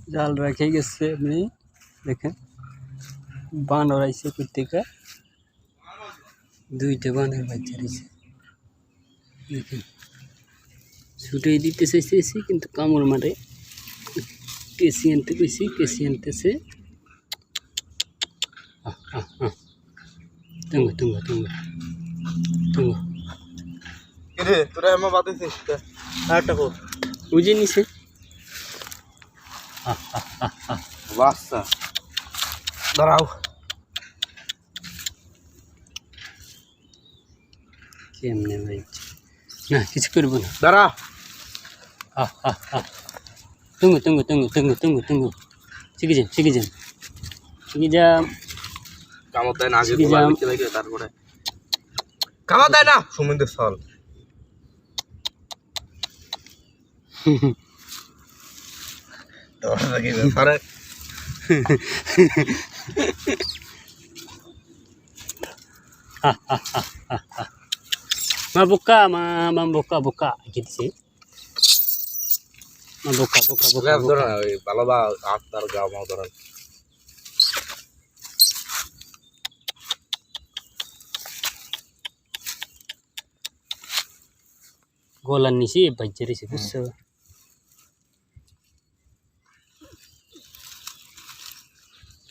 জাল রেখে গেছে এমনি দেখেন বানর আইছে প্রত্যেকে দুইটা বানর বাচ্চা রয়েছে দেখেন ছুটে দিতে চাইছি কিন্তু কামড় মারে কেসি আনতে কইছি কেসি আনতেছে তুঙ্গ তুঙ্গ তুঙ্গ তুঙ্গ রে তোরা এমন বাদিছিস আরেকটা কর বুঝে নিছে বাচ্চা দাঁড়াও কেমনে ভাই না কিছু করবো না দাঁড়া তুঙ্গ তুঙ্গ তুঙ্গ তুঙ্গ তুঙ্গ তুঙ্গ শিখে যান শিখে যান শিখে যা কামড় দেয় না আগে দেখে তারপরে কামড় দেয় না সুমিন্দের সল Mabuka, mambuka buka gitu sih. Mabuka buka buka. ধরো না ওই ভালো বা আত্মার গা মাও ধরো Golan nih sih bajari sih busa.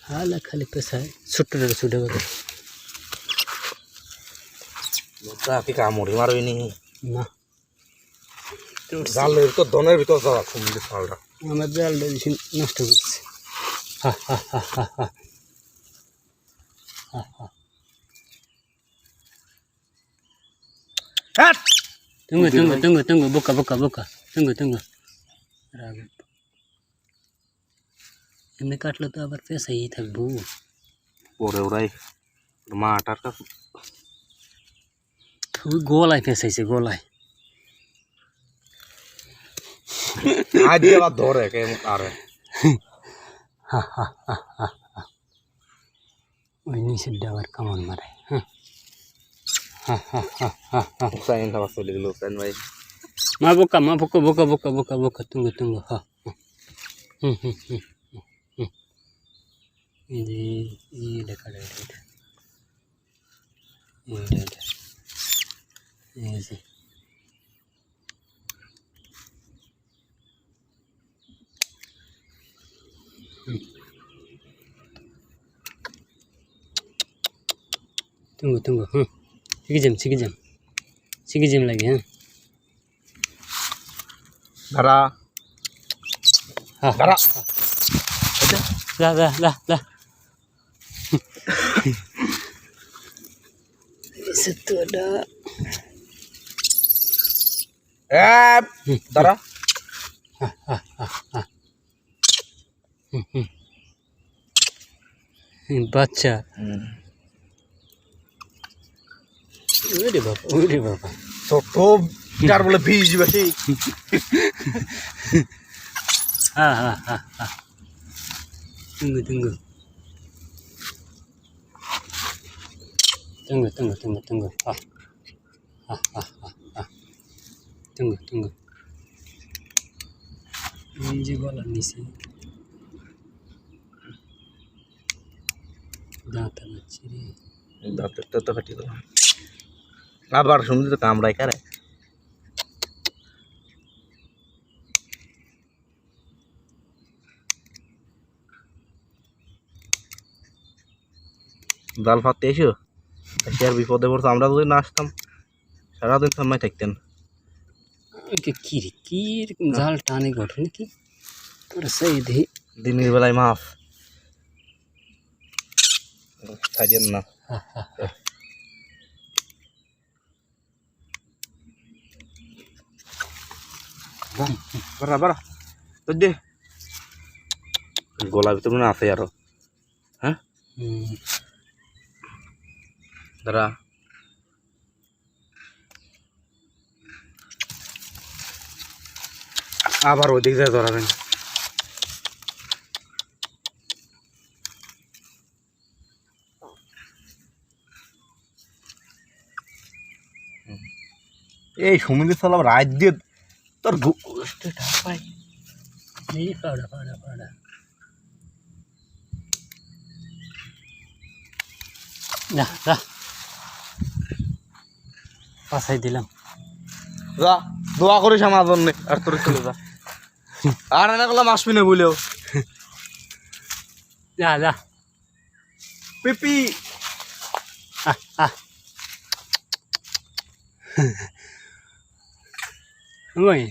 Hala kali pesai. Sudah betul. আপনি কামড়ি মারবি নি না জালের তো দনের ভিতর যাওয়া সুমিন্দের সলটা আমার জালটা বেশি নষ্ট করছে tunggu buka tunggu ragu এমনি কাটলে তো আবার পেশাই থাকবো পরে ওরাই মা আটার কাছে ওই গলায় পেঁচাইছে গলায় আজ আবার ধরে কেমন আরে ওই নিচের ডাবার কামড় মারে হুসাইন আবার চলে গেল হুসাইন ভাই মা বোকা tunggu ini dekat ini sih tunggu sikit jam lagi দাঁড়া দাঁড়া lah situ ada দাঁড়া baca udah bapak ছোট যার বলে বীজ বেশি tunggu tunggu tunggu ini juga lah misi data maciri দাঁতের তো ফাটি গেল আবার শুনলি তো কামড়াই কারে জাল ফাতে এসো সে আর বিপদে পড়তো আমরা যদি না আসতাম সারাদিন সময় থাকতেন কি জাল টানে ঘটে নাকি তোর সেই দেখি দিনের বেলায় মাছ থাকেন না বাড়া তো দে গোলাপি তো মনে আছে আরো হ্যাঁ দাঁড়া আবার ওইদিক যায় ধরাবেন এই সমুদ্রের চলাম রাত দিয়ে তোর গোষ্ঠী ঢাকায় পাড়া যা যা পাশাই দিলাম যা দোয়া করিস আমার জন্য আর তোর চলে যা আর এনে করলাম আসবি না বলেও যা যা পিপি আহ আহ ওই